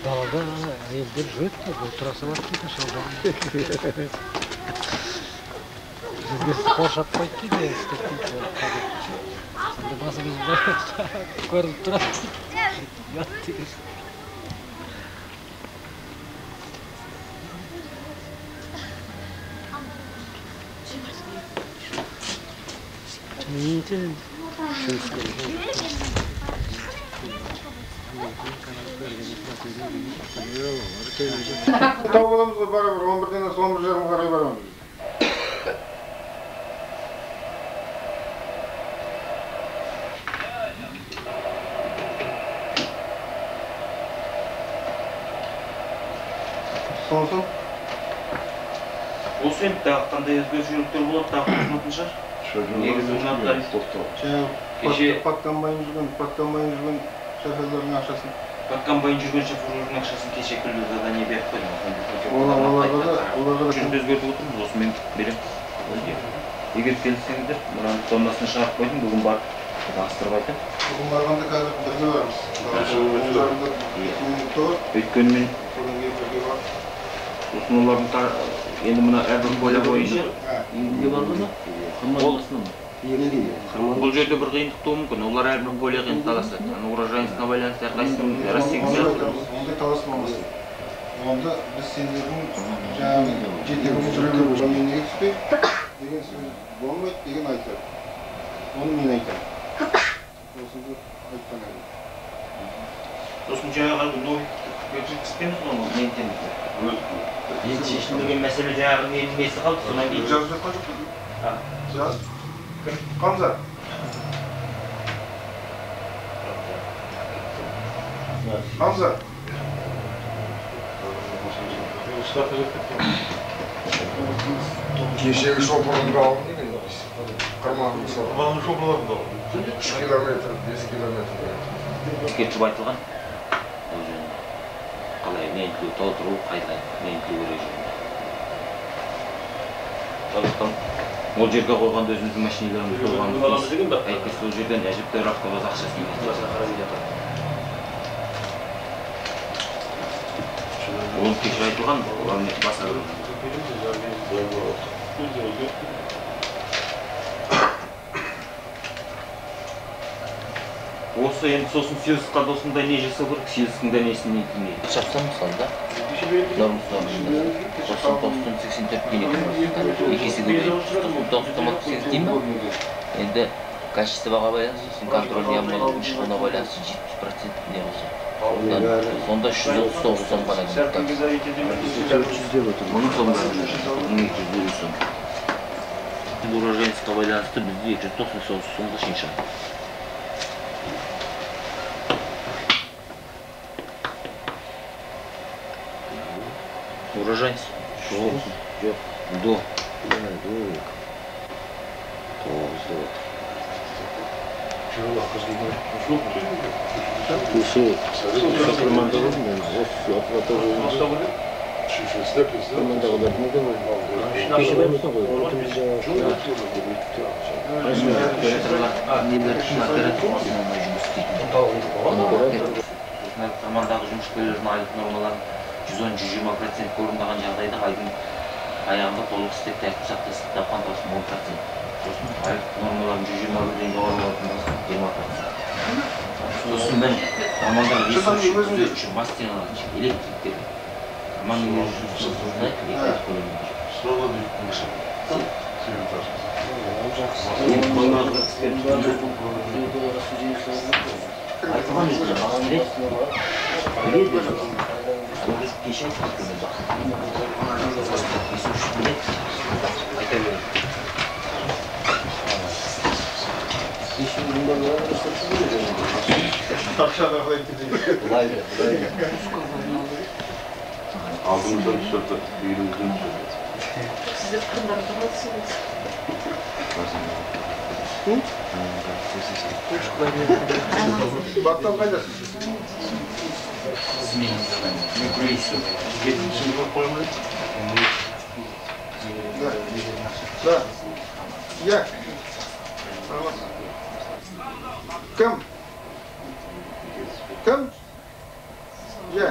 Dalada ayıldır röt de bu turası var ki de şaldan. Bizde koşak koydu ki de istektik. Şimdi bazı bizde görüp durar. Yattı. Neydi? Tav olamız da beraber 11'den sonra 11'e karar vermemiz. Sonsun? Olsun hep daha qanday özgörüşlükler болады daha konuşmatmışlar. Негізі жинақтар Пактанбайын жүрген шоферлердің ақшасын. Пактанбайын жүрген шоферлердің ақшасын кеше күлді задание беріп қойдым. Оларға да Жүнді өзгертіп отырмыз, осы мен берем. Егер келсеңдер, мынаны тоннасын шығарып қойдым, бүгін барып астырып айтам. Бүгін барғанда қазір бірге бармыз. Өйткені мен сосын олардың енді мына әрбір поля бойынша не барғаны? бұл жерде бір қиындық туы мүмкін. Олар әрбір поля қиын таласады. Урожайностьқа байланысты әрқайсының рассекция. Ондай таласмамыз. Онда біз сендердің жаңағы жетегі жүрегін неге түспей деген сөз болмайды деген айтады. Оны мен айтамын. Осында айтқан әйел. Сосын жаңағы новик жеткізбеміз оны ментемізді. Енді шешілмеген мәселе жаңағы несі қалды, сонан кейін жазып жатқан жоқ. Жаз. Қамза. Қамза. Кешегі шопырынды алып деген қармағын салып. Қармағын шопырларында алып. 3 километр, 5 километр. ескертіп айтылған. Қалай ментлеу толтыру, қайда ментлеу режимі. Сондықтан ол жерге қойғанда өзіміздің машинелеріміз қойғанымыз дейіз. Әйтпесе сол жерден әжептәуір автобус ақшасын ол кешір айтылған, олар баса осы енді сосын съездыққа да осындай не жасау керек, съездықтың да несін нетілмейді. Шапсам мысалы да, нормасы 94 дейін екесі көбейіп, 99,8 дейін ба? Енді качествоға байланысты, сосын контроль ямалардың шығуына байланысты 70% не болса. Сонда 139 сом ғана келіп таксы. Мұның сом бәрі 1250 сом. Урожайностьқа байланысты бізде 299 сомға шейін шығады. Урожайность? Жоқ. До. Кеше шақырманда болдым мен, осы аппарата жойын. Шақырмандағылардың да болды. Кеше бәрмесін ғой, ұтымыз жаңағы. Командағы жұмыскерлердің айлық нормаларын 110-120% орындаған жағдайда айдың аяғында толық істеп тәртіп сақтасын тапқан болсын 10%. Сосын айлық нормаларын 120 деңгейге оралатын болса 20%. Сосын мен мамандар күзетші, мастерлар, электриктер, команда жүргізушілерді екі көлемде айтылған жерде бағын біледі, ол кеше айтқан айта береді. Aldığımızdan tişörtü, büyüğümüzden tişörtü. Size fırınlarda nasılsınız? Battal kaydasın. Да. Я. Кем? Кем? Я.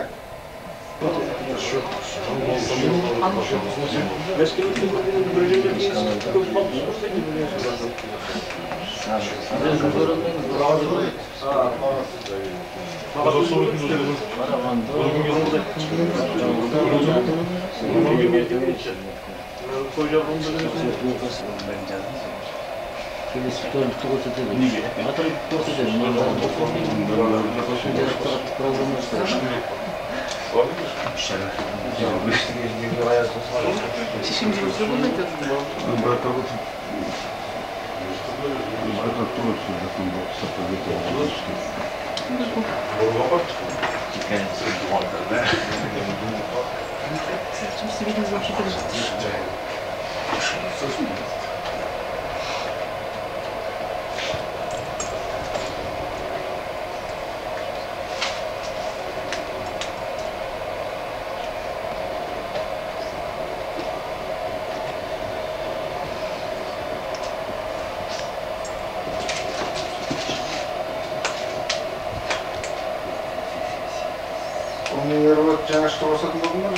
Жаңа что басатын болдың ба?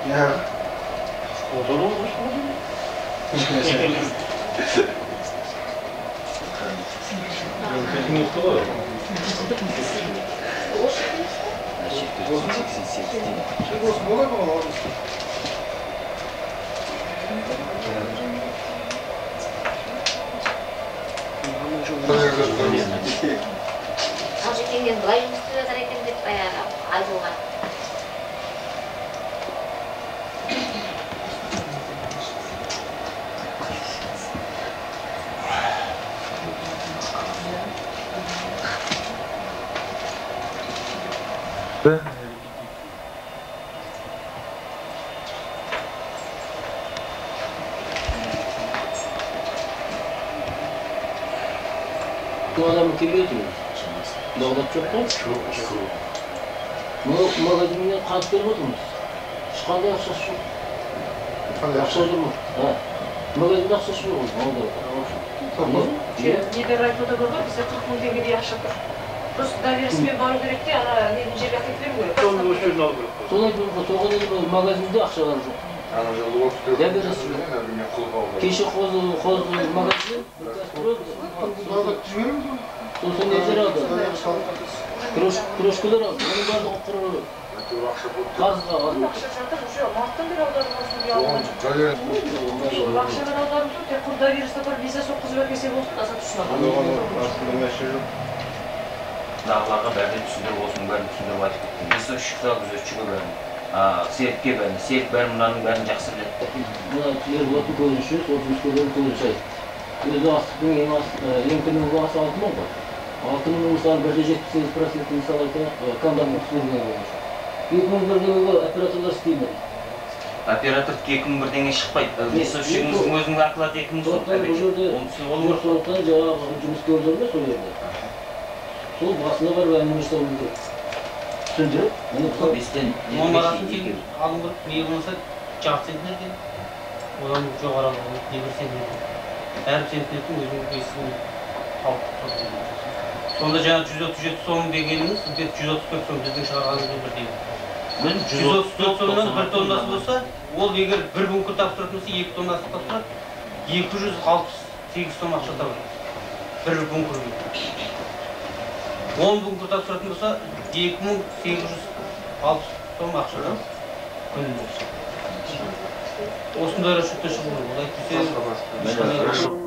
Я. Тажикенген былай жұмыс істеп жатыр екен деп баяғы айтылған. Bu adamı kim götürüyor? Bağdat çok mu? Çok. Magazinine kart verip oturmuş. Çıkanda akşası yok. Akşası mu? Ha. Magazinde akşası yok. Tamam. Нелер айтып отыр ғой, бізде 40 мың теңгедей ақша тұр. Просто доверсізбен бару керек те, ана нені жерге әкеліп беру керек. Солай bir soğuk edildi magazinde akşalar yok. Kişi kozu magazin. Sosun nezer aldı. Kroşkular aldı. Onun barda okuru. Kazga aldı. Ақша жатыр, уже марттан бері аударылмасын деп алған. Ақшадан аударылсын, тек құр доверсізді бар виза соққызып әкелсе болды, азат үшін Dağlarga bәрден түсіндіріп осының бәрін түсіндіріп айтып кеттім. Бесошықта күзетшіге бәрін, серікке бәрін, серік бәрін мұнаның бәрін жақсы біледі. Buna Erdoğan'ın konuşuyor, sosyalist kodları konuşuyor. Özü astıkın en kırmızı bağısı altın oldu. Altının mesela %78% mesela kandan tutuyorlar olmuş. Bir gün operatörler isteyemedi. Оператор 2001 деңе шықпайды. Бесошығыңыздың өзінің ақылаты 2000 сол. Онысы ол бар. Сондықтан жаңағы жұмыскерлерге сол жерде. Сол басына барып әңгімелесуімізді түсіндіріп, Бестен Мамарасын кейін алым қылып, не болмаса жарты центнерден, одан жоғары алып, не бір центнерден. Әр центнердің өзінің бесін алып тұрды. Сонда жаңа 137 сом дегеніміз, 134 сом біздің шығарғанымыз бірдей. Мен 134 тоннаның 1 тоннасы болса, ол егер 1 бункер тапсыратын болса, 2 тоннасы тапсырады, 268 тонна ақша табады. 1 бункерге. 10 бункер тапсыратын болса, 2860 тонна ақша табады. Күніне. Осындай расчетта шығу, олай түсе.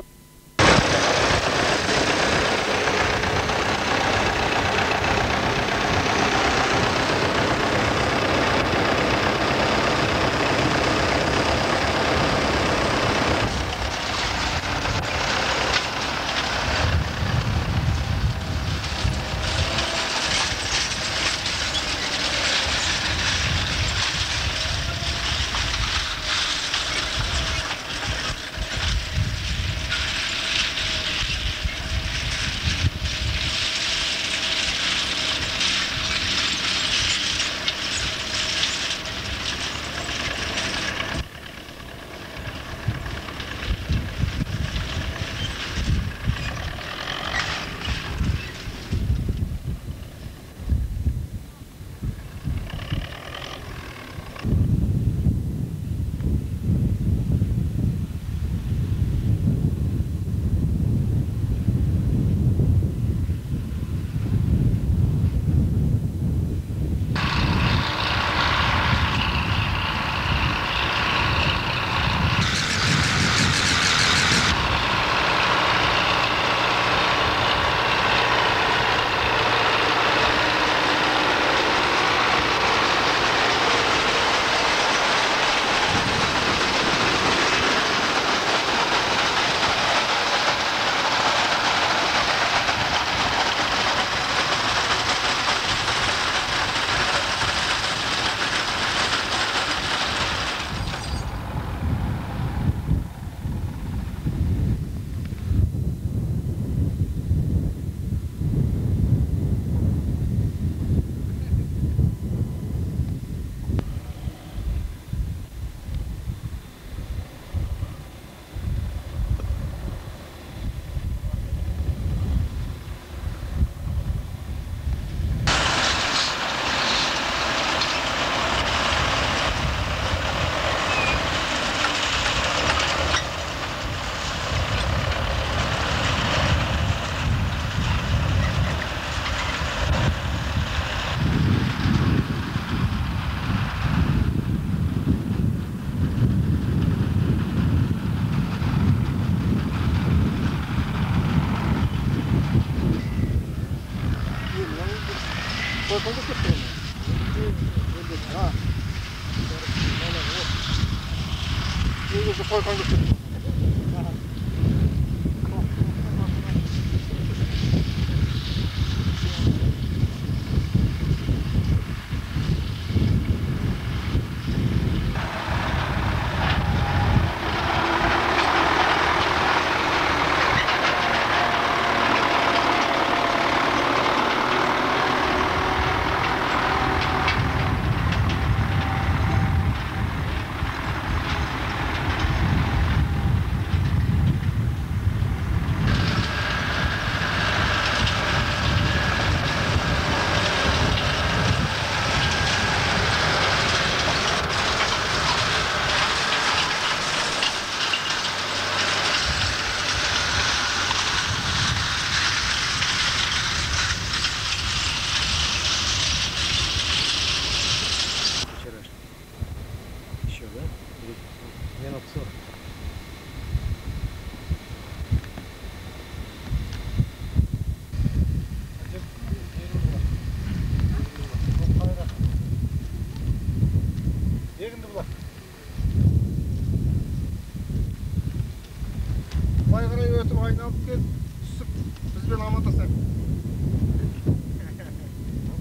айналып кел, түсіп, бізбен амандасақ.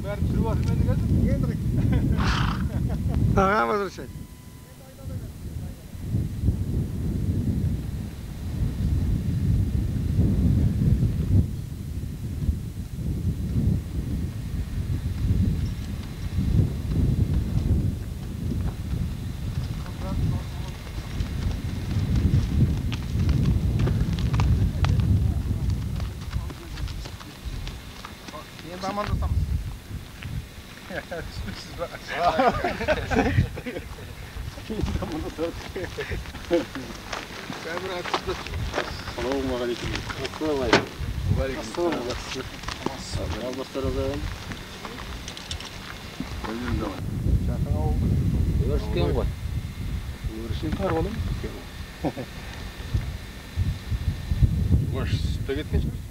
Бәрі түсіріп жатыр мен дегенім? Ендірік. Аға, возвращай. Енді амандасамыз. Assalamualaikum. Өріскен ғой. Өріскен қар болым. Ваш сүтті кеткен шығар?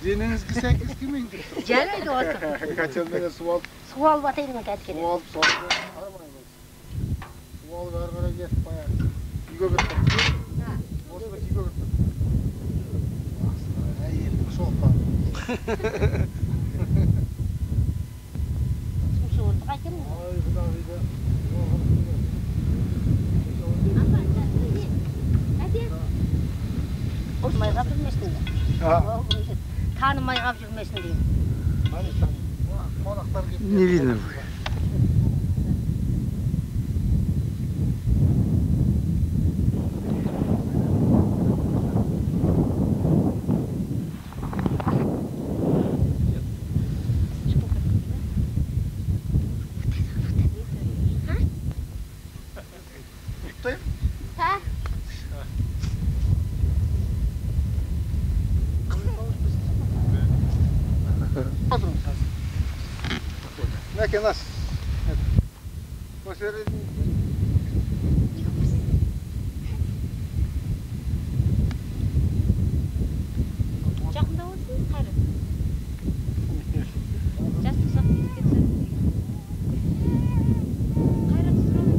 Денеңізге сәйкес келмейді. Жарайды отыр. Қачан мені су алып атайын мен кәдік су алып қарамай қойсын. Су алып әрі қарай кетіп баяғы. Үйге кеттім. Осында үйге кеттім. Әйел шоқпа. Сушы орды қайтын. Ай, құдағиды. Olmayға білмесін де. Танымайға жүрмесін дейін. Не видно. Näkee nas. Посередине. Жақында болсын, қайрат. Жасты сақ кеткен. Қайрат сұрады.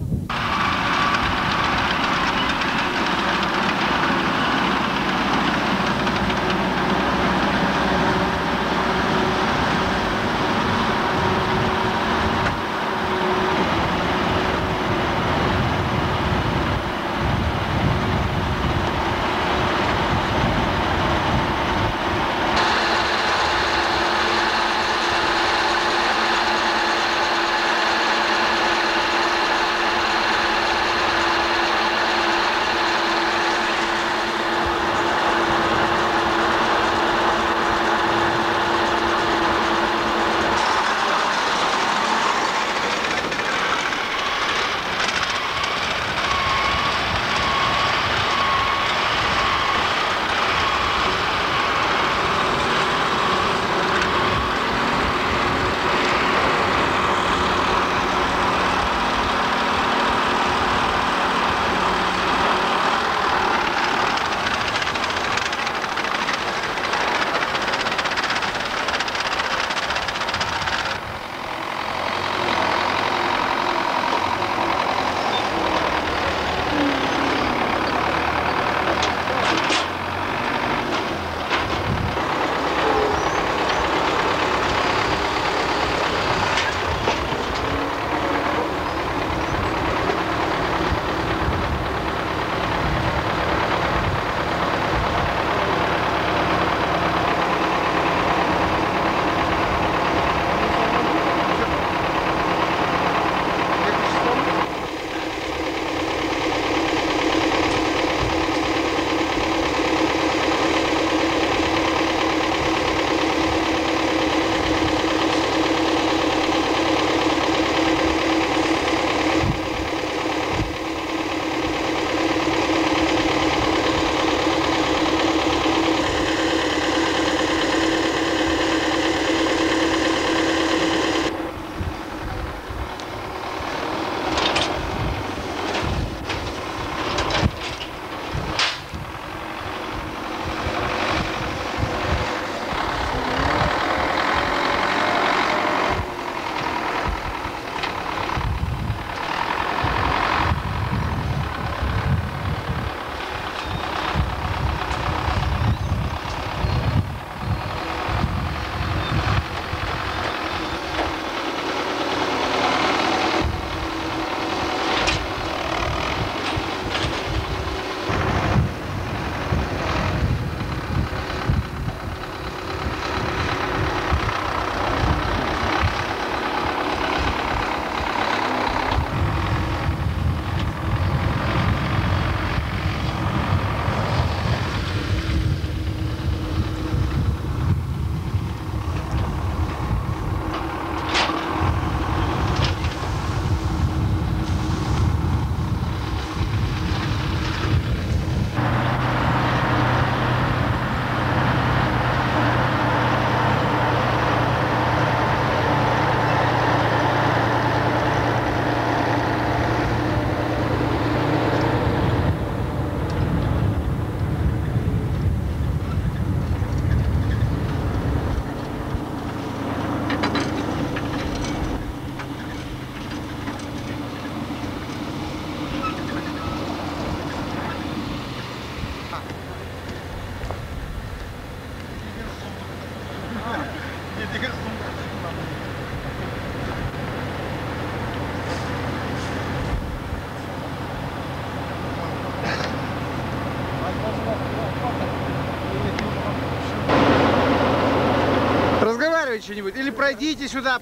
Разговаривайте что-нибудь. Или пройдите сюда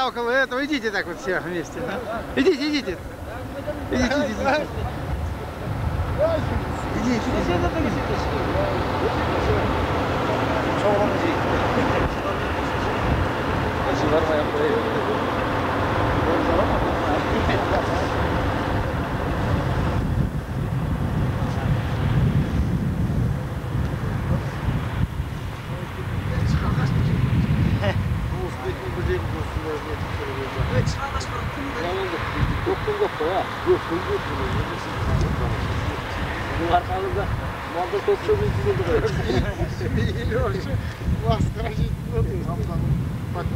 около этого. Идите так вот все вместе. Идите. Идите. Arkamızda malda topçu bildiğinde böyle. Maskara ciddi. Bak.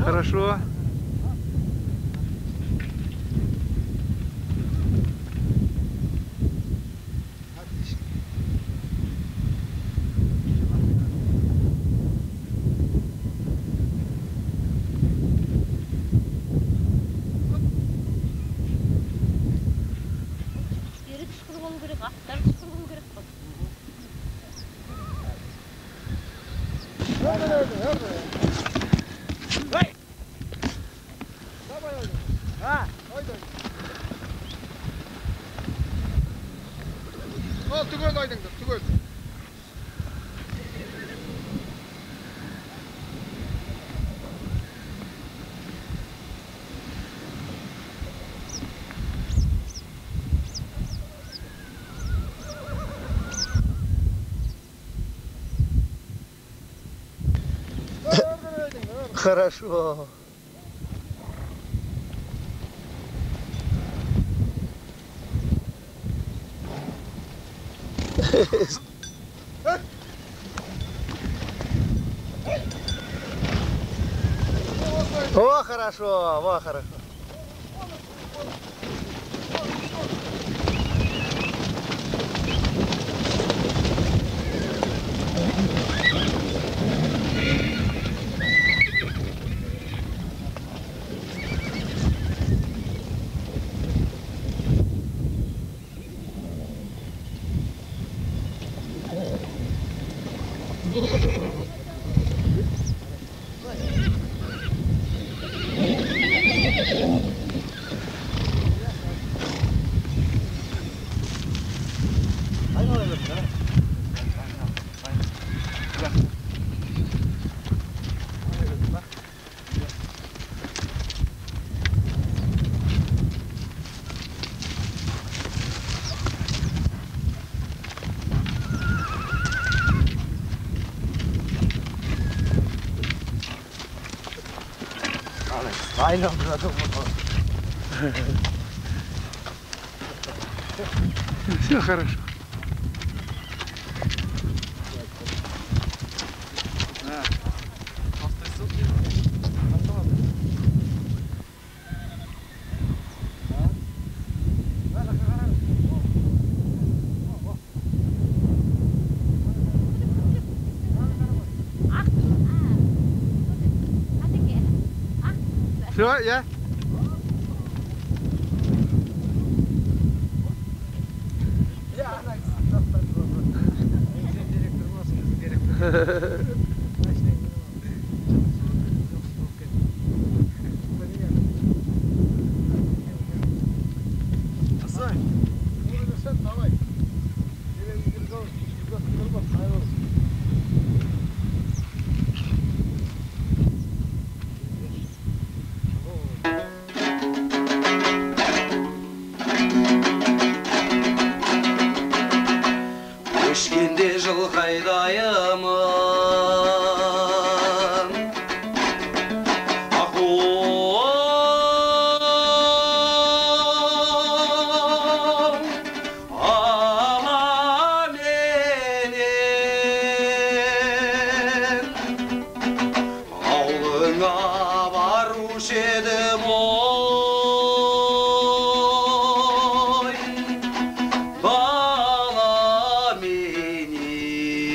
Хорошо. Beri çıkır bolu gerek, atlar çıkır bolu gerek. Түгел айдыңдар, түгел. Хорошо. О, хорошо, во, хорошо. Aynen burada. Все хорошо. Все, я? Давай. қайдайымын аққуым аламенен аулыңа барушы едім ой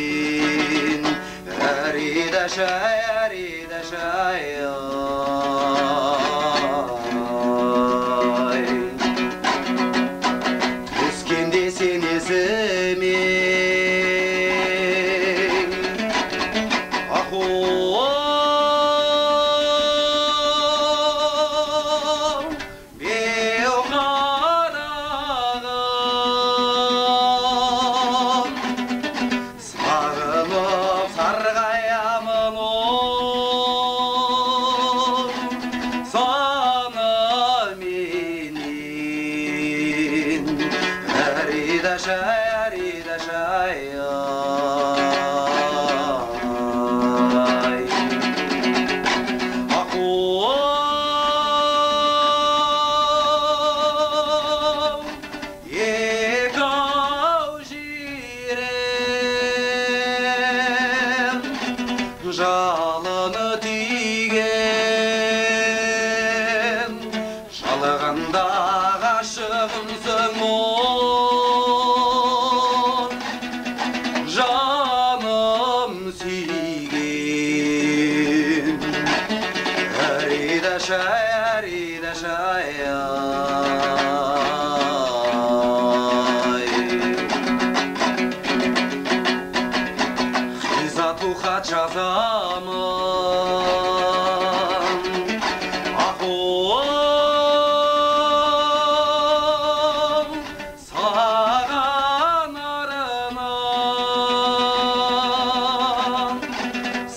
баламенен әредашай әредашай ай түскенде сен есіме аққуым беу қарағым сағынып сарғаямын ой саныменен әридашай әридашай ай аққуым екі-ау жирен жалыны тиген жалығанда ғашығымсың ой жаным сүйген әридашай әридашай ай ғизату хат жазамын аққуым саған арнап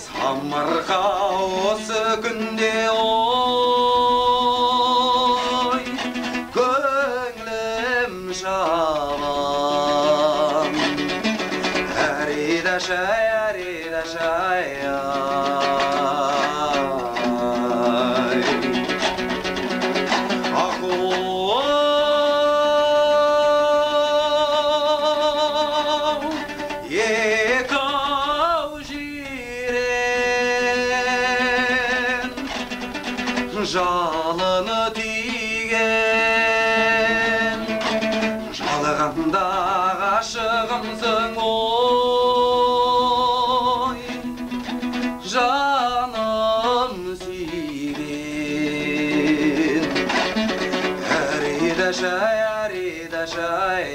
самарқа осы күнде ой көңілім шабам әридашай әридашай ай аққуым екі-ау жирен жалыны тиген жалығанда ғашығымсың ой жаным сүйген әридашай әридашай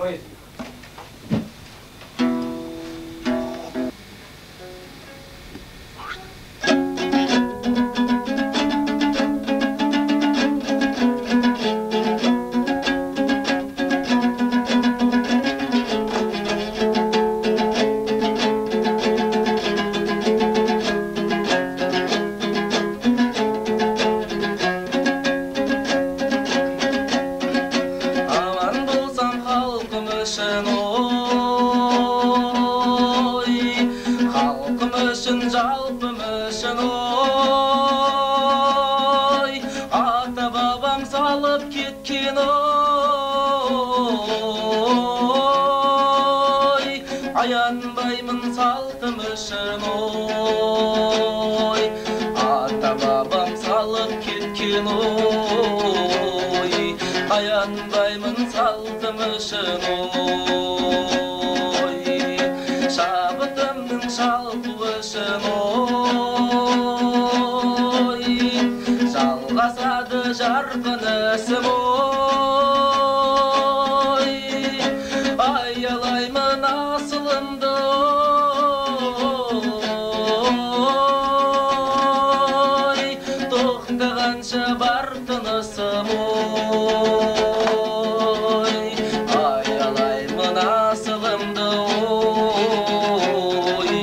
ай аман болсам халқым үшін ой халқым үшін жалпым үшін ой ата бабам салып кеткен ой аянбаймын салтым үшін ой ата бабам салып кеткен ой аянбаймын салтым үшін ой шабытымның шалқу үшін ой жалғасады жарқын ісім ой аялаймын асылымды ой тоқтағанша бар тынысым ой аялаймын асылымды ой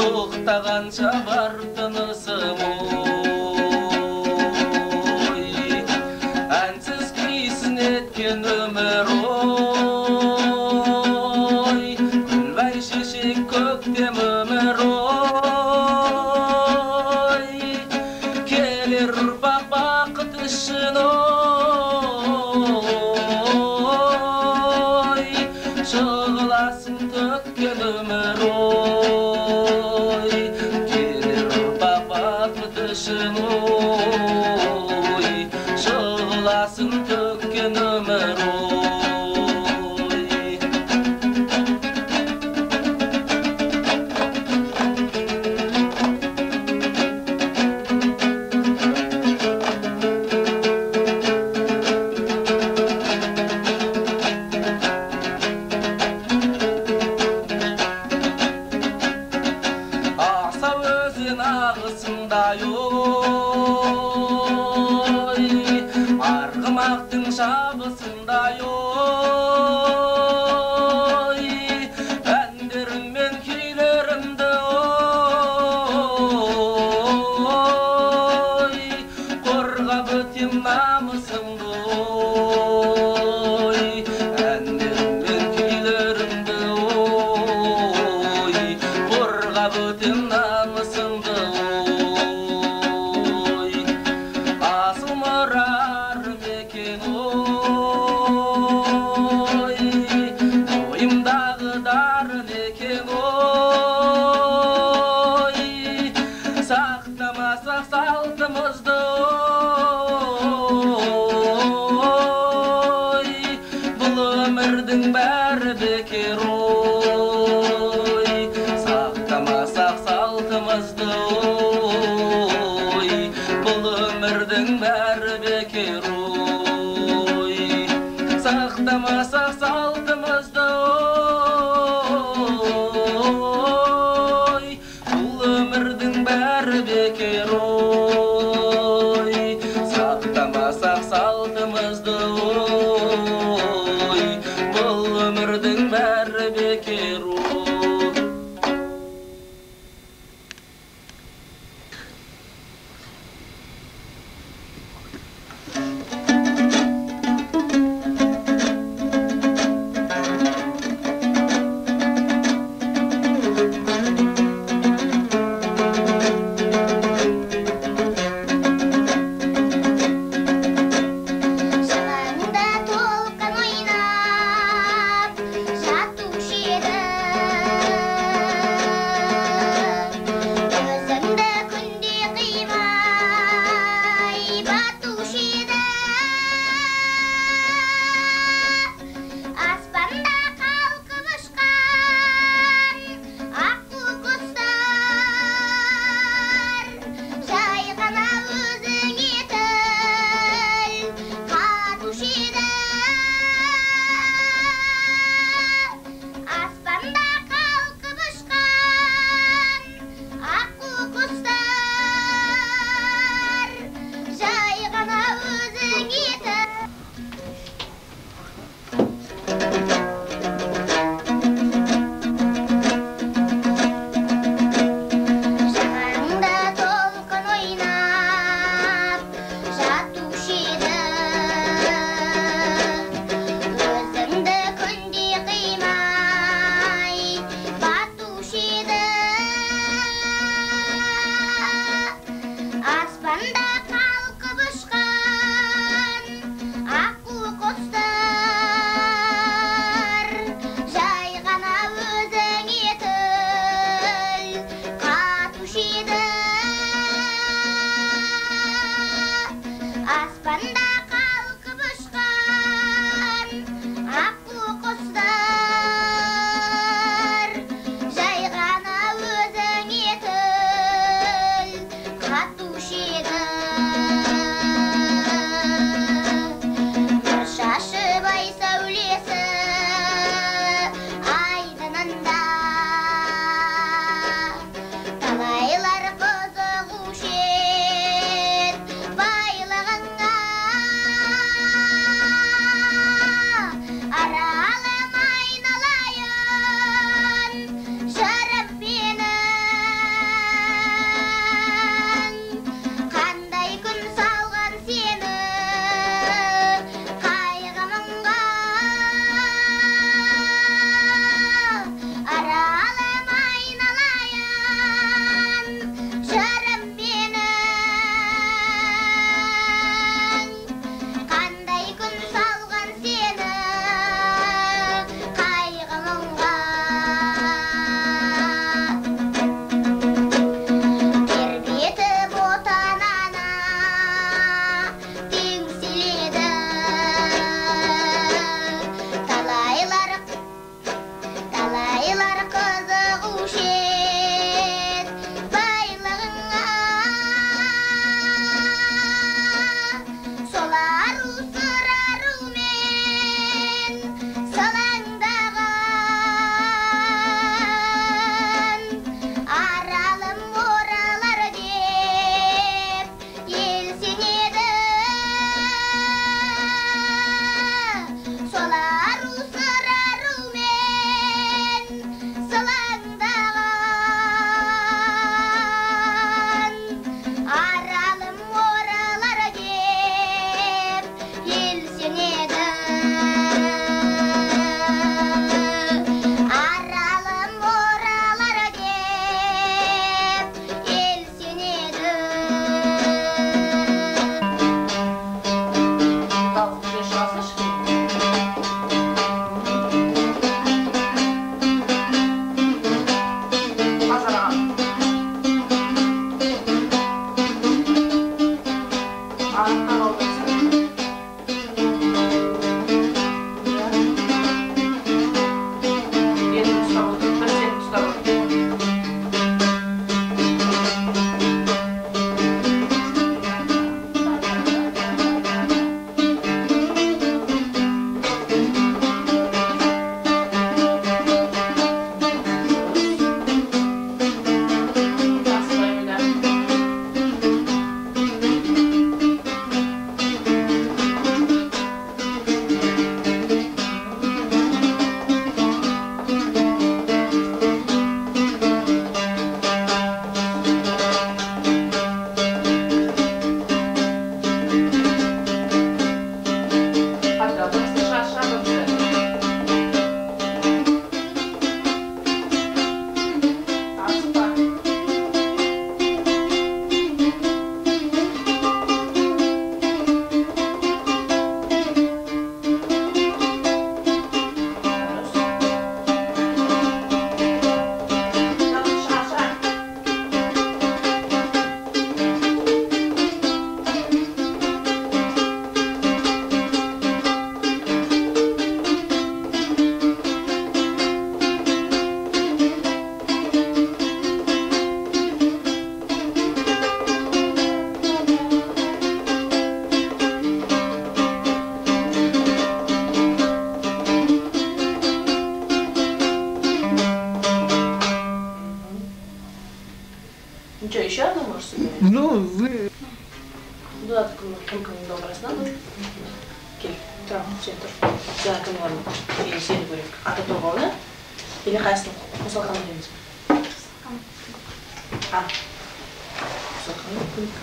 тоқтағанша бар тынысым ой әнсіз yaşın oy Şığılasın tökken ömür oy Argımaqtın şabısınday oy Enderim men kuylerimde oy Korga bütim namısımdı oy Enderim men kuylerimde oy Korga bütim namısımdı oy Asıl morar mekin oy Boyumdağı dar mekin oy Saklamasak saltımızdı oy Бұл өмірдің бәрі бекер oy Saklamasak saltımızdı oy Бұл өмірдің бәрі бекер oy Сақтамасақ салтымызды oy Бұл өмірдің бәрі бекер oy Сақтамасақ салтымызды oy Бұл өмірдің бәрі бекер oy Правда можешь себе? Ну, вы... Куда ты кымканың добрасынан? Кел, тұра, сен тұр. Жаңа кім бар ма? Мен сені көрейік. Ата торғауына? Или қайсыны қосалқаны дейміз? Қосалқаны көрейік.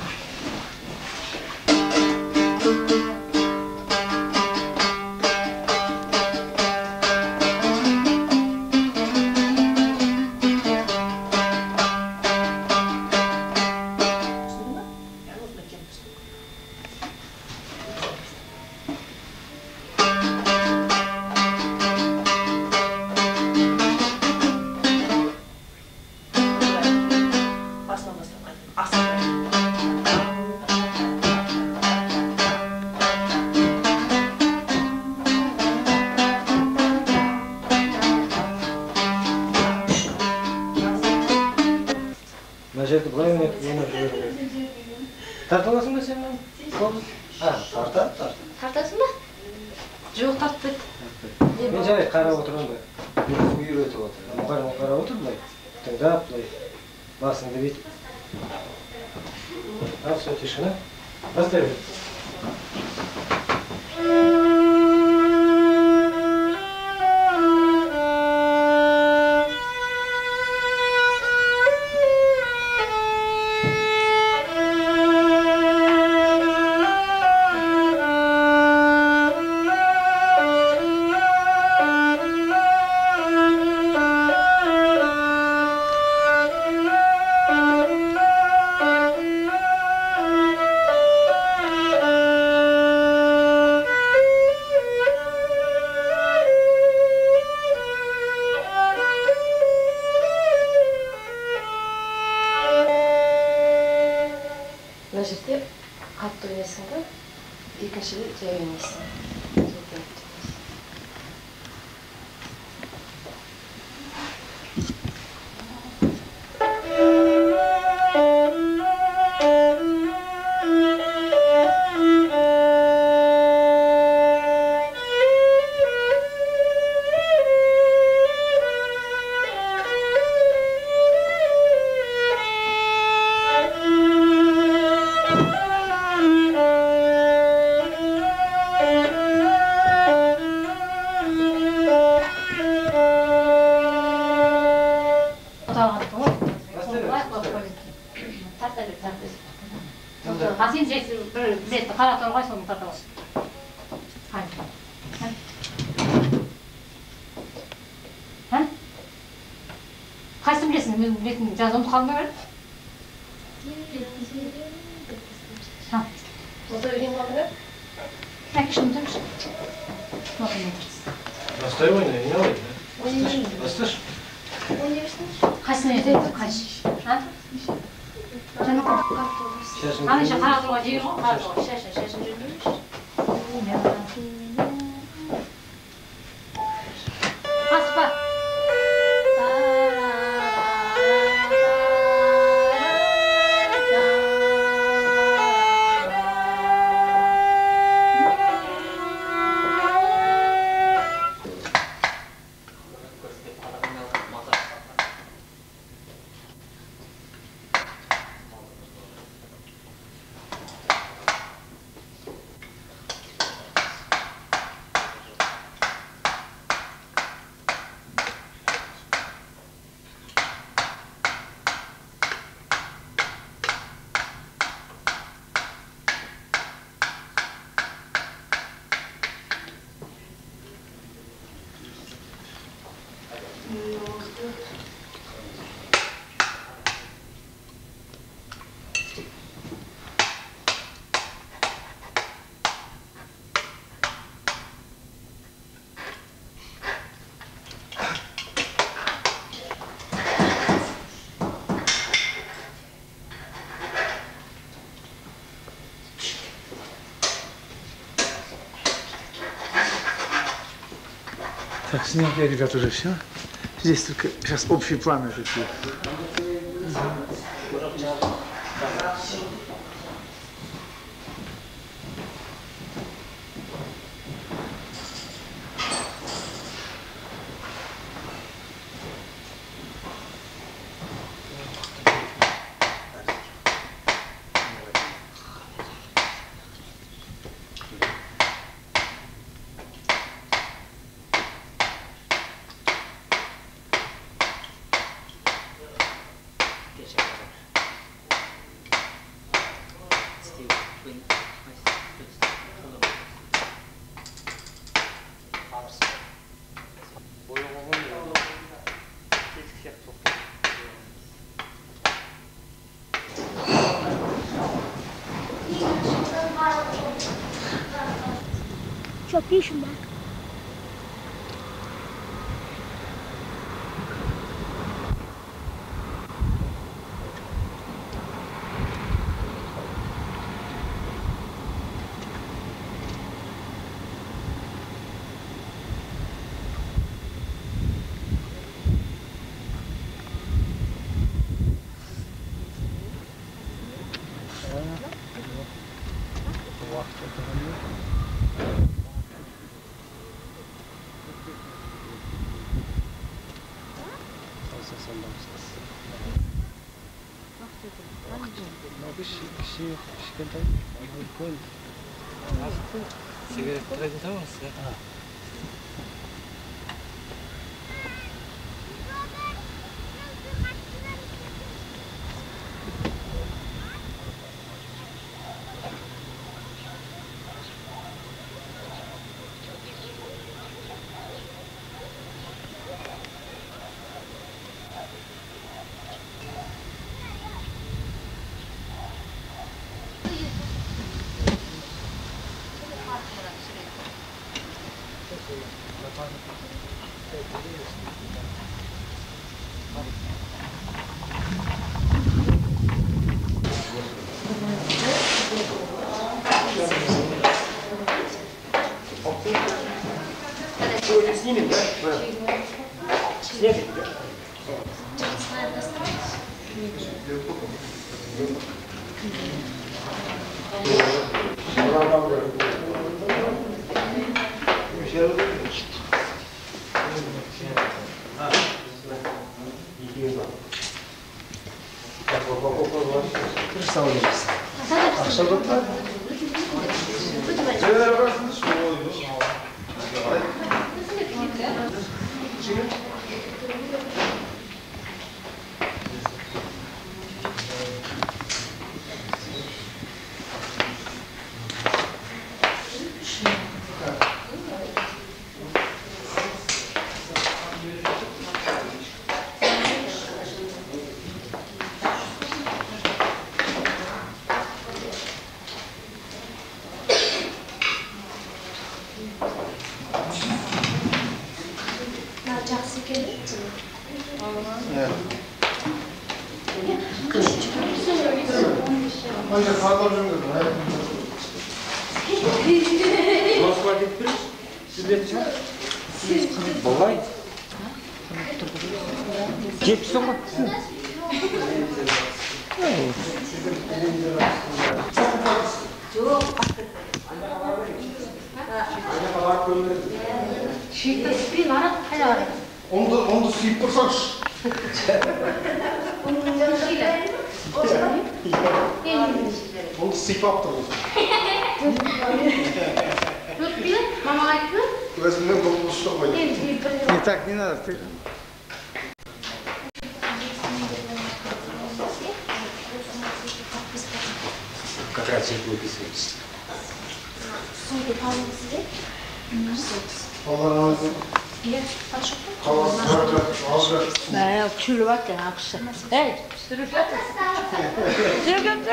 Жерді былай ойнап жіберу. Тарта аласың ба сен? Тартасың ба? Жоқ, тартпайды. Мен жарайды қарап отырмын да. Үйретіп отыр. Мұғалім қарап отыр былай. Тыңдап былай. Басыңды бүйтіп. Ал, все, тишина. Бастай бер. Мына жерде қатты ойнайсың да, екіншіде жай ойнайсың. Сен жайсың бір билетті қара торғай соны тарта аласың. Қайсысын білесің? Мен білетін жазып ұмытып қалдым ба? Осы үйден қалды ба? Әкешін тұршы. Бастай ойнай, не ойнай? Басташ. Қайсысын өтеді? Қайсы? Аныңша қара торғай жейін ғой? Қара торғай шашын жүрмейміз. Қасып ба? Так, снятые, ребят, уже все. Здесь только сейчас общий план такие. Çok değişim bak. Sigaret bırakın tamam mı size? Снимем, да? Снять? Onu sıyıp dursanız. Onu sıyıp yaptırın. Мама айтты. Өзімнен бұл ұшты қойды. Не так, не надо. Как раз их выписываете. Allah razı olsun. 네, 출발때 악수. 네, 들어갔다. 들어갔다.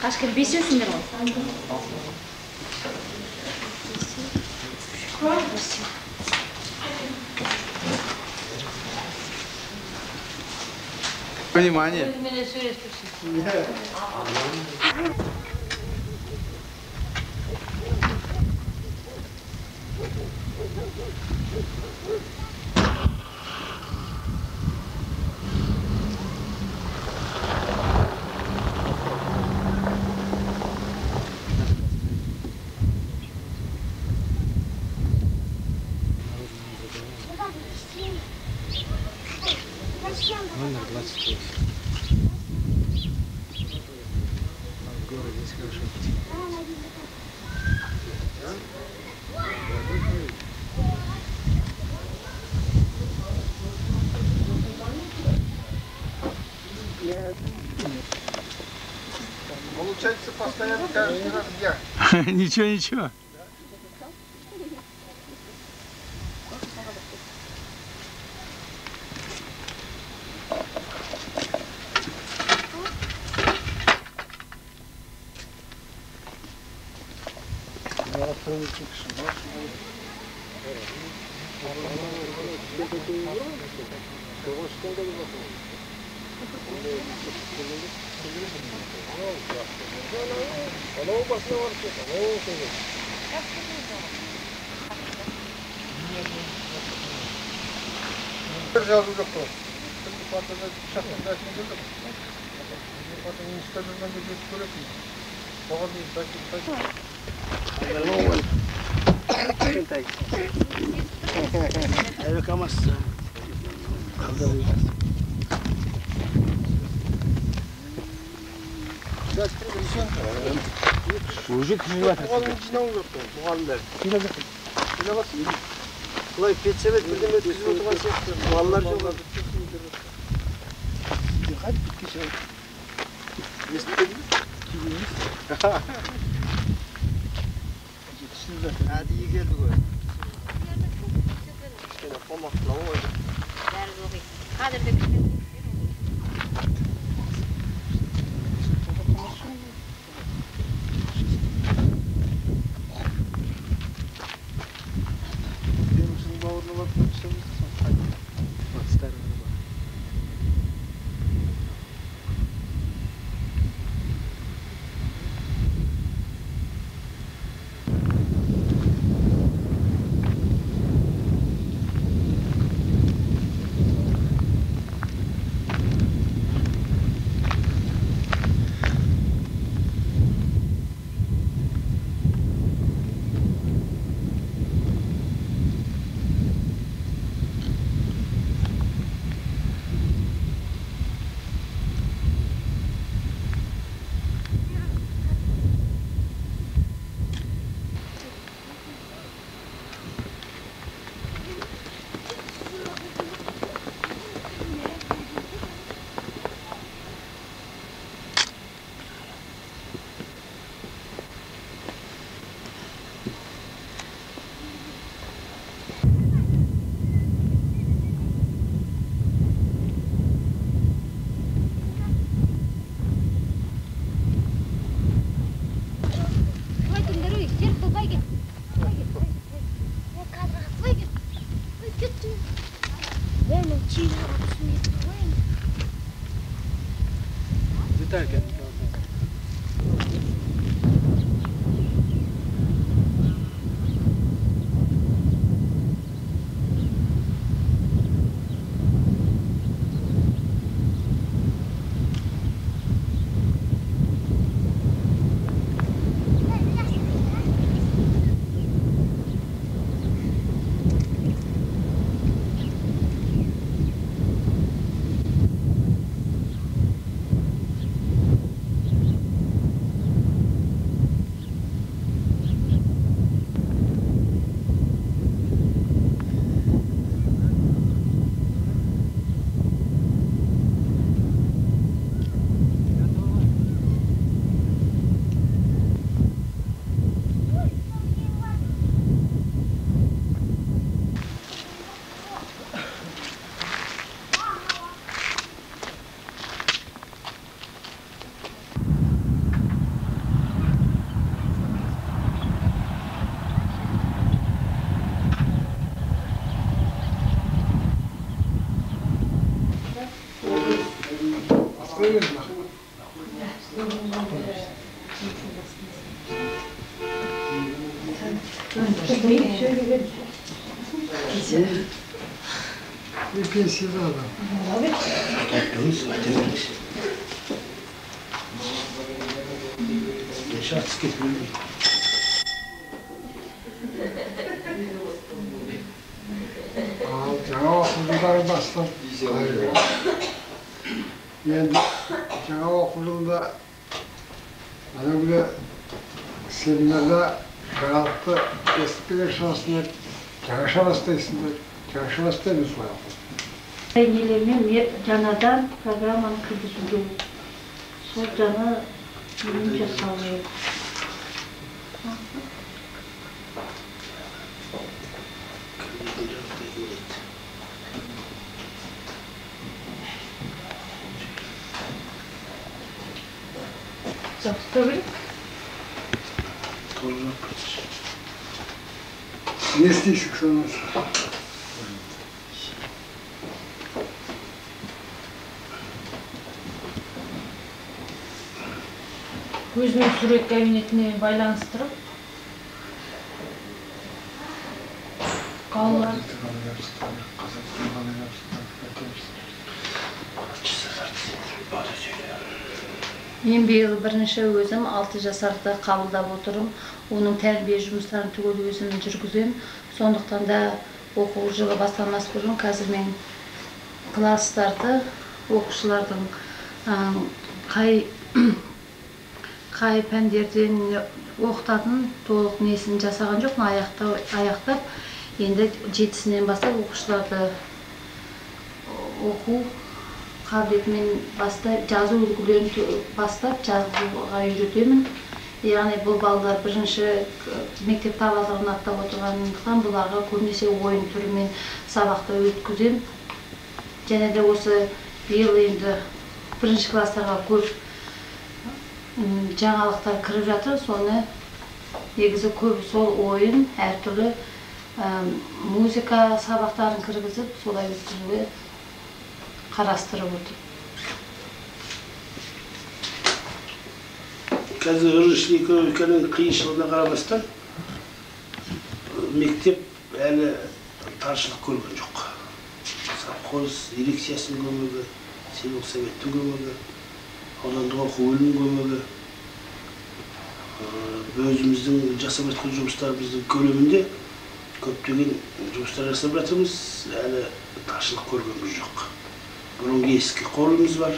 Kaç kere besiyorsun değil mi? Внимание. Номер 28. Город здесь хорошо. Получается, постоянно каждый раз я. Ничего, ничего. Жазу жоқ қой. Патада шақырда жүрдім. Патада инстаграмда жүріп көретін. Оған дейін Уже кішілі Бұлай петсебет бірден өткізіп отырған сияқты. Балалар жоқ. Қайтып кеткенше. Естідің бе? Жетісін жатыр. Әдейі келді ғой. Кішкене қомақтылау ғой. Бәрі жоқ. Қадірді кішкене. Жаңа оқу жылдары бастап, енді жаңа оқу жылында әнеугі семинарда жаңалықты естіпеген шанысында жаңаша бастайсыңдар, жаңаша бастаймыз ғой. Елермен жаңадан программаны кіргізуге, сол жаңа Не істейсің санасы. Өзінің сурет кабинетіне байланыстырып қалалар. Мен биыл бірінші өзім 6 жасарды қабылдап отырым. Оның тәрбие жұмыстарын түгел өзім жүргізем. Сондықтан да оқу жылы басталмас бұрын қазір мен класстарды оқушылардың қай пәндерден оқытатын толық несін жасаған жоқ, аяқтап енді 7-сінен бастап оқушыларды оқу қабілетімен бастап, жазу үлгілерін бастап жазуға үйретемін. Яғни бұл балалар бірінші мектеп табалдырығын аттап отырғандықтан бұларға көбінесе ойын түрімен сабақты өткізем. Және де осы биыл енді бірінші класстарға көп жаңалықтар кіріп жатыр. Соны негізі көп сол ойын, әртүрлі музыка сабақтарын кіргізіп, солай өткізуге қарастырып отыр. Қазір ұрыш екеуінің қиыншылығына қарамастан мектеп әлі таршылық көрген жоқ. Совхоз дирекциясының көмегі, селолық советтің көмегі, аудандық оқу бөлімінің көмегі, өзіміздің жасап жатқан жұмыстарымыздың көлемінде көптеген жұмыстар жасап жатырмыз, әлі таршылық көргеніміз жоқ. Бұрынғы ескі қорымыз бар.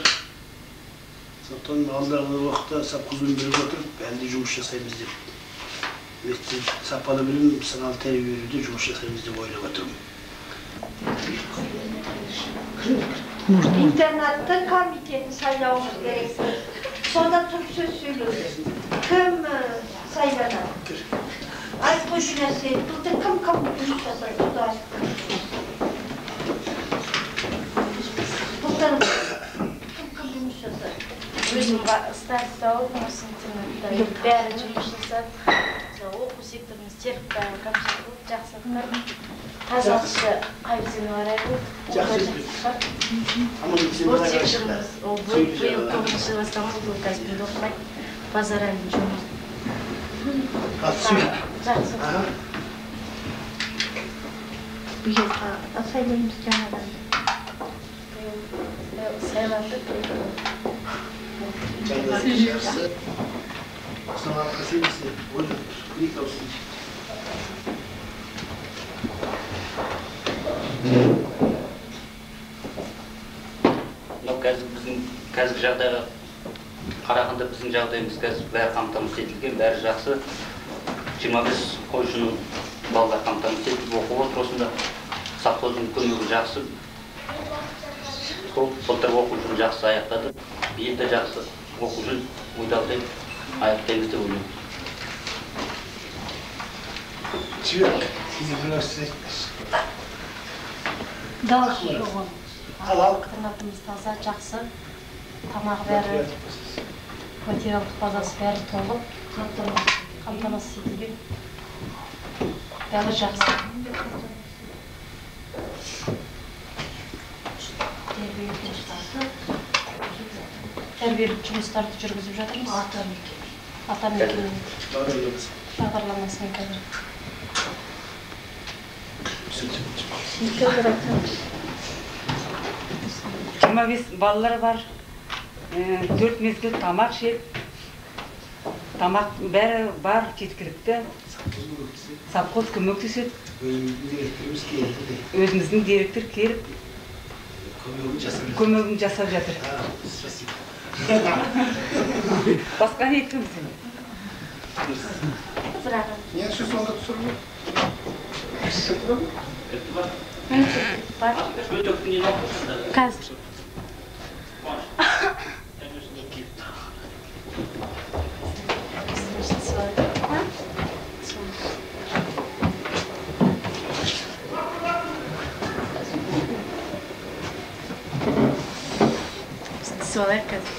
Сондықтан алдағы уақытта совхозбен бірігіп отырып, әлде жұмыс жасаймыз деп. Мектеп сапалы білім, сыналы тәрбие беруде жұмыс жасаймыз деп ойлап отырмын. Интернаттың комитетін сайлауымыз керек. Сонда тұрып сөз сөйлейміз. Кім сайланады? Айтып қойшы нәрсе, бұлда кім жұмыс жасайды? Бұлдан кім жұмыс жасайды? Өзім старстау, интернатта бәрі жұмыс жасады. Оқу секторымыз теріп бәрі комсомол болып жақсы атқарды. Тазалықшы қайбізені қарайды. Спорт секшіміз, биыл 9 жыл бастамыз, бұл кәсіппен оқымайды. Базар әлін жұмыс. Жақсы. Биыл сайлаймыз жаңадан. Сайландық. Жақсы. Основа қасемесі ойын крик аусын. Қазір жағдайға қарағанда біздің жағдайымыз қазір бәрі қамтамасыз етілген, бәрі жақсы. 25 қойшының балдар қамтамасыз етіліп оқып отыр осында. Совхоздың көмегі жақсы. Былтыр оқу жылын жақсы аяқтады. Биыл да жақсы оқу жылын ойдағыдай аяқтаймыз деп ойлаймын. Чебек, сізді бір нәрсе айтыңыз. Дауыс жоғын. Интернатымыз таза, жақсы. Тамақ бәрі, материалдық базасы бәрі толып, қамтамасыз етілген. Бәрі жақсы. Тәрбиелік жұмыстарды жүргізіп жатырмыз. Ата мекеменің бағдарламасымен қазір. 25 балалар бар, 4 мезгіл тамақ жеп, тамақ бәрі бар, жеткілікті. Совхоз көмектеседі. Өзіміздің директор келіп, көмегін жасап жатыр. Басқа не еткіміз? Не, что сонда түсірілді? Қазір. кесіп алайық қазір.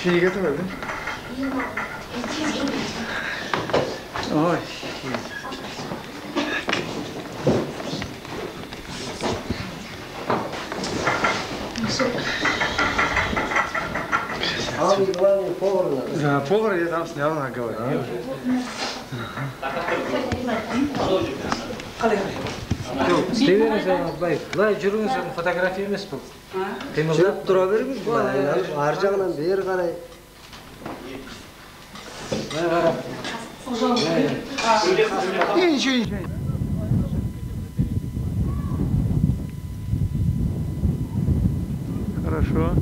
Şeyi getirmedin. Oy. Да, повар я там снял на говорю. істей былай жүріңіз, фотография емес бұл. Жүріп тұра беріңіз, ар жағынан бері қарай. Ничего. Хорошо.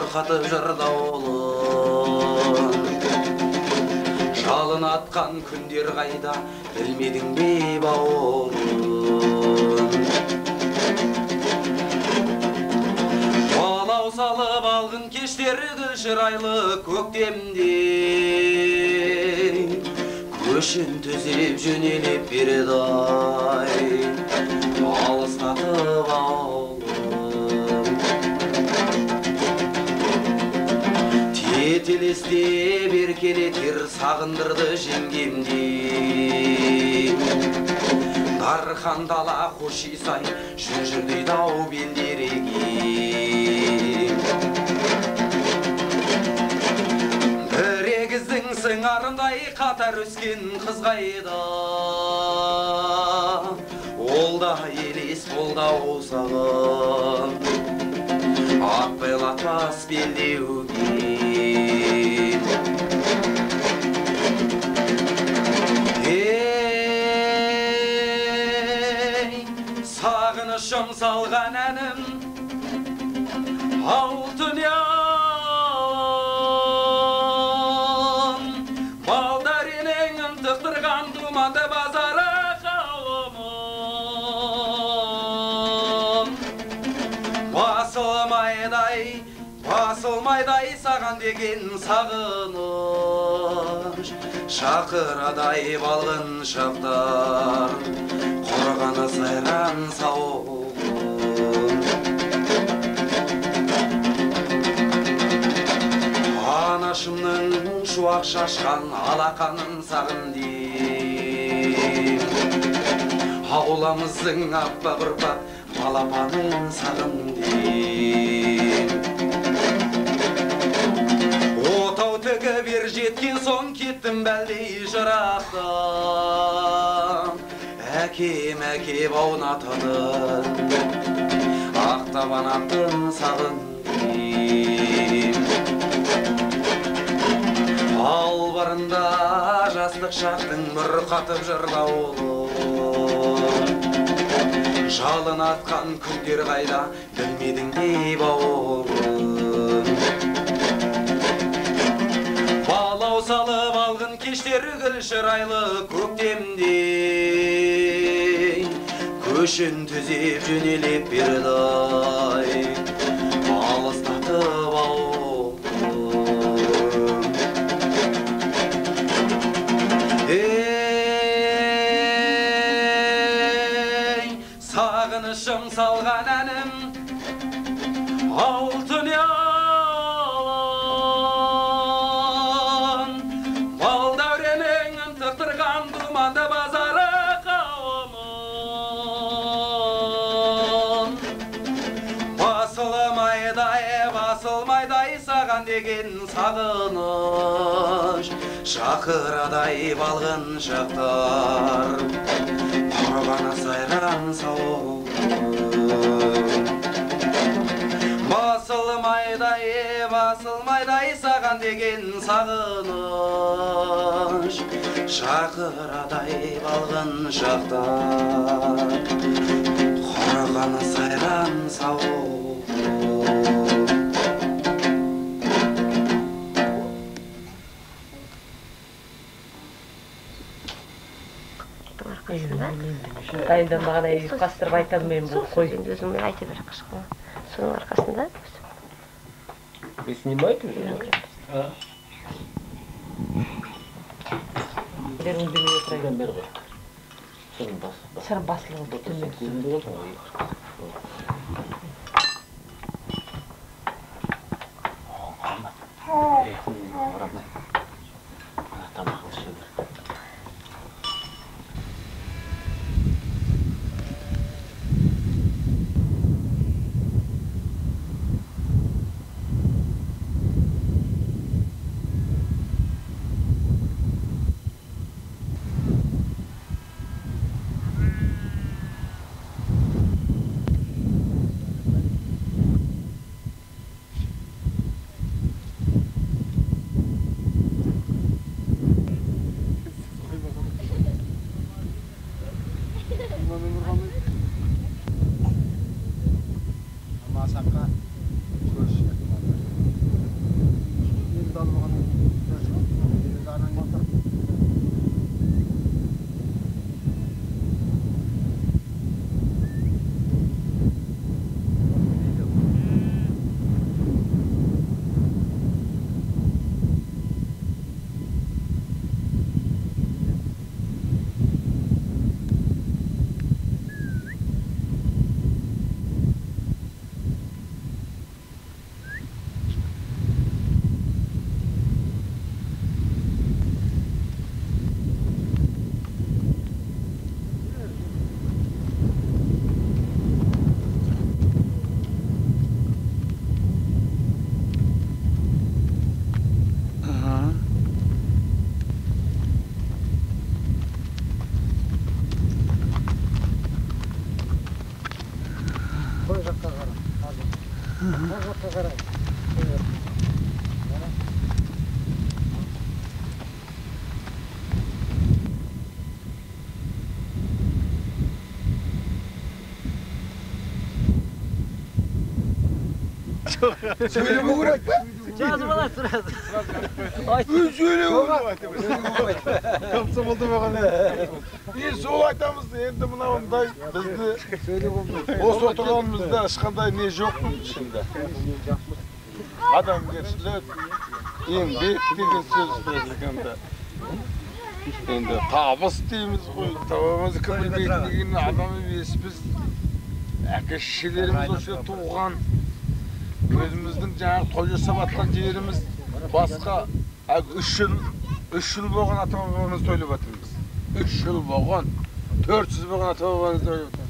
қатып жырдаулын жалын атқан күндер қайда білмедің бе бауырым балау салып алғын кештерді шырайлы көктемде көшін түзеп жөнелеп береді ай алыстатып ауылым тетеле есте беркелетер сағындырды жеңгемде. Дархан дала қош исай жүрдей дау белдереге. Бір егіздің сыңарындай қатар өскен қыз қайда, ол да елес бол да осағын атпайлатпас белдеуге. Сағынышым салған әнім алтын балдар енеңім тықтырған думанды базара қауымын. Басылмайдай саған деген сағыныш, шақырадай балғын шақтар қорғаны сайран сауын. Анашымның шуақ шашқан алақанын сағын дейм, ауламыздың аппақ ұрпақ балапанын сағын дейм. Отау тігіп ер жеткен соң кеттім бәлдей жырақтан, әкем әкеп аунатыдың ақтабан аттың сағын дейм. Албарында жастық шақтың бір қатып жырдаулы, жалын атқан күндер қайда білмедің бей бауырым. Балау салып алғын кештер гүл шырайлы көктемде, көшін түзеп жөнелеп берді-ай алыстатып ауылым. Сағынышым салған әнім алтын ялын, бал дәуренің тықтырған думанды базары қауымын. Басылмайдай саған деген сағыныш, шақырадай балғын шақтар қорғаны сайран сауын. Басылмайдай саған деген сағыныш, шақырадай балғын шақтар қорғаны сайран сауын. Дайындамаған әйел қастырып айтам мен бұл қой. Өзіңмен айта бер қашқына. Соның арқасында Вы снимаете уже? Берің демей отырайын. Бер ғой. Сырын басылығы бүтінмен. Söyleme uğraş be. Жазып аласыз сразу. Söyleme uğraş. Kapsam oldu bakalım. Biz sol aytamız endi mınavınday bizdi осы отырғанымызда ешқандай не жоқ ішінде. Адамгершілік, еңбек деген сөз сөйлегенде. Енді табыс дейміз ғой, табамыз кім білмейтін деген адам емеспіз. Әке-шешелеріміз осы туған. Өзіміздің жаңағы той жасап атқан жеріміз басқа 3 жыл болған ата-бабамызды тойлап жатырмыз. 3 жыл болған, 400 болған ата-бабамызды тойлап жатырмыз.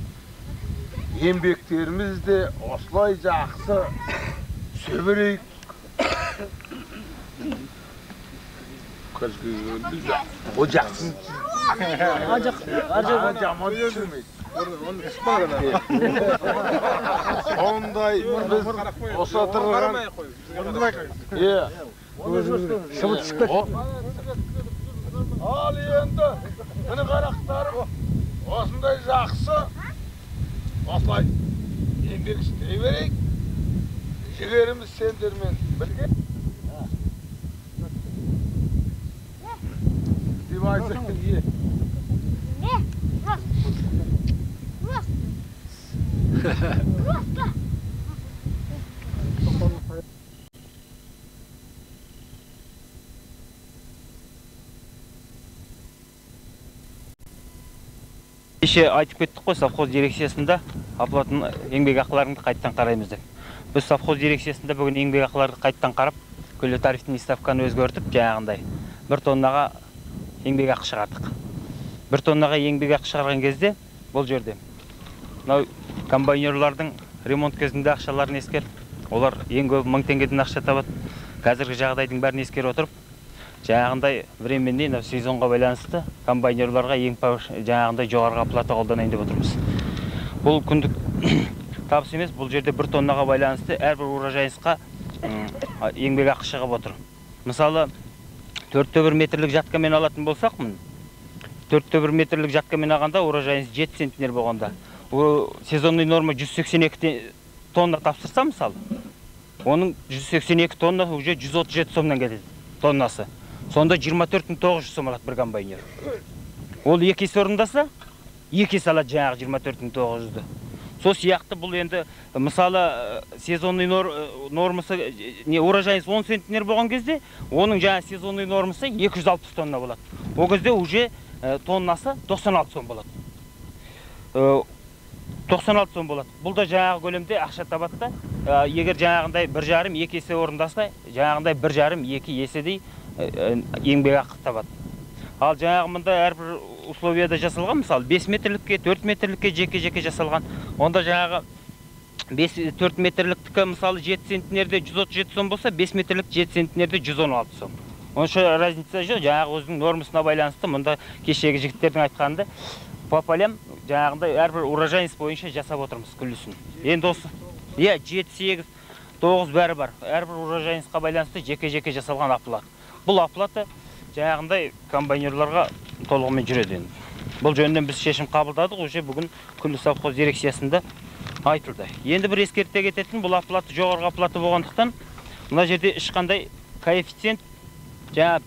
Еңбектеріміз де осылай жақсы сөбірейік. О жақсын. Жаман түсірмейді. Ондай біз осы отырған ал енді міне қарақтарым осындай жақсы осылай еңбек істей берейік. Жігеріміз сендермен бірге деп айтсақ ие. Кеше айтып кеттік қой, совхоз дирекциясында оплатын еңбек ақыларыңды қайттан қараймыз деп. Біз совхоз дирекциясында бүгін еңбек ақыларды қайттан қарап, күллі тарифтің ставканы өзгертіп, жаңағындай 1 тоннаға еңбек ақы шығардық. 1 тоннаға еңбек ақы шығарған кезде бұл жерде комбайнерлардың ремонт кезінде ақшаларын ескеріп, олар ең көп 1000 теңгеден ақша табады. Қазіргі жағдайдың бәрін ескеріп отырып, жаңағындай временный сезонға байланысты комбайнерларға ең жаңағындай жоғарғы оплата қолданайын деп отырмыз. Бұл күндік табыс емес, бұл жерде 1 тоннаға байланысты әрбір урожайысқа еңбек ақы шығып отыр. Мысалы, 4-1 метрлік жаткамен алатын болсақ, 4-1 метрлік жаткамен алғанда урожайыңыз 7 центнер болғанда, сезонный норма 182 тонна тапсырса, мысалы, оның 182 тонна уже 137 сомнан кетеді тоннасы. Сонда 24.900 сом алады бір комбайнер. Ол 2 есе орындаса, 2 есе алады жаңағы 24.900-ді. Сол сияқты бұл енді, мысалы, сезонный нормасы, урожайыңыз 10 центнер болған кезде, оның жаңа сезонный нормасы 260 тонна болады. Ол кезде уже тоннасы 96 сом болады. 96 сом болады. Бұл да жаңағы көлемде ақша табады да, егер жаңағындай 1,5-2 есе орындаса, жаңағындай 1,5-2 еседей еңбек ақы табады. Ал жаңағы мұнда әрбір условияда жасалған, мысалы 5 метрлікке, 4 метрлікке жеке-жеке жасалған. Онда жаңағы 4 метрліктікі мысалы 7 центнерде 137 сом болса, 5 метрлік 7 центнерде 116 сом. Онша разница жоқ, жаңағы өзінің нормасына байланысты, мұнда кешегі жігіттердің айтқанында по полям жаңағындай әрбір урожайыңыз бойынша жасап отырмыз күллісін. Енді осы 7, 8, 9 бәрі бар. Әрбір урожайыңызға байланысты жеке-жеке жасалған оплата. Бұл оплата жаңағындай комбайнерларға толығымен жүреді. Бұл жөнінен біз шешім қабылдадық, уже бүгін күллі совхоз дирекциясында айтылды. Енді бір ескерте кететін, бұл оплата жоғарғы оплата болғандықтан, мына жерде ешқандай коэффициент, жаңа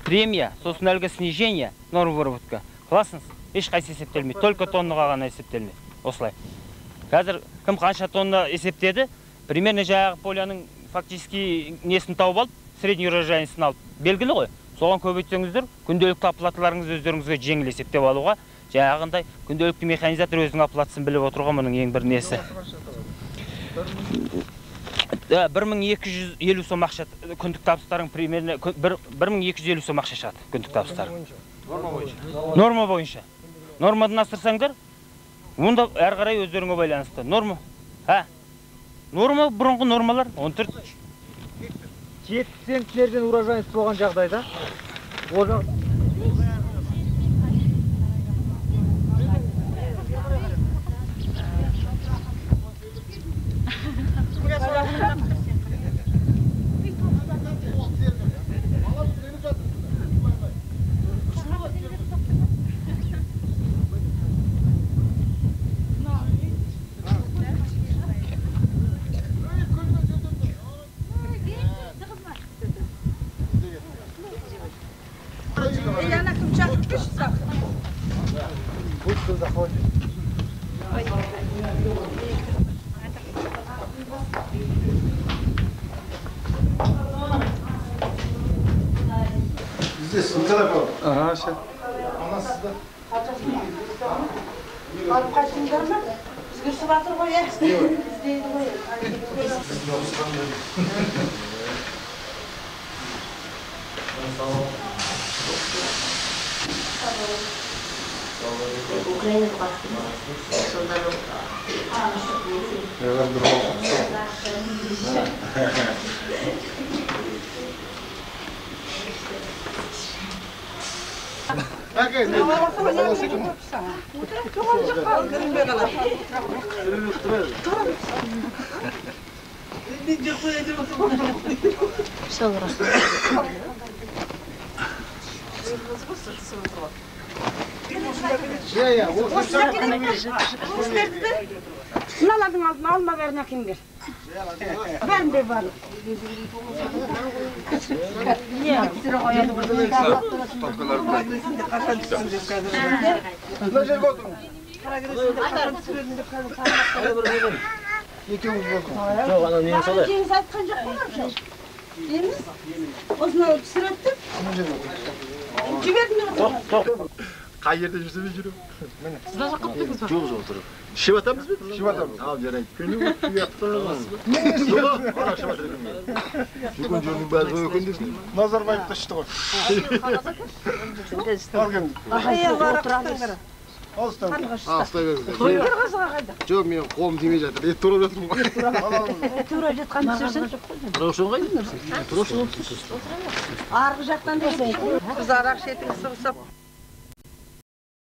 премия, сосын әлгі снижение норма выработка қыласыңыз, ешқайсы есептелмейді, только тоннаға ғана есептелмейді. Осылай. Қазір кім қанша тонна есептеді, примерно жаңағы поляның фактически несін тауып алып, средний урожайын алып, белгілі ғой. Соған көбейтсеңіздер, күнделікті оплаталарыңыз өздеріңізге жеңіл есептеп алуға, жаңағындай күнделікті механизатор өзінің оплатасын біліп отыруға мұның ең бір несі. 1250 сом ақша күндік табыстарың примерно 1250 сом ақша шығады күндік табыстарың. Норма бойынша. Нормадан асырсаңдар, онда әр қарай өздеріңе байланысты. Норма бұрынғы нормалар 14 7 центнерден урожайыңыз болған жағдайда, Наша. Ана сізді. Алып қайтыңдар ма? Үзгірсіп жатыр ғой, іздейді ғой. Украинада бastım. Sondan Mınaların altına alma verine kim bir? Ben de var. Жоқ, ана нені солай. Жеңіз айтқан жоқ қой. Жеңіз? Осыны түсіретті. Жібердім. Қай жерде жүрсе мен жүремін. Жоқ, жоқ, тұрып. Ішіп атамыз ба? Ішіп атамыз. Ал, жарайды. Күні жүрдің бәрі өкен десін. Назарбаев та ішті ғой. Ал кемді. Алыстай беріңіз. Жоқ, мен қолым тимей жатыр. Ет тұрып жатырмын ғой. Тұрып жатқан түсірсін. Раушан қайда? Раушан Арғы жақтан десең. Біз арақ шетіңіз сығысып.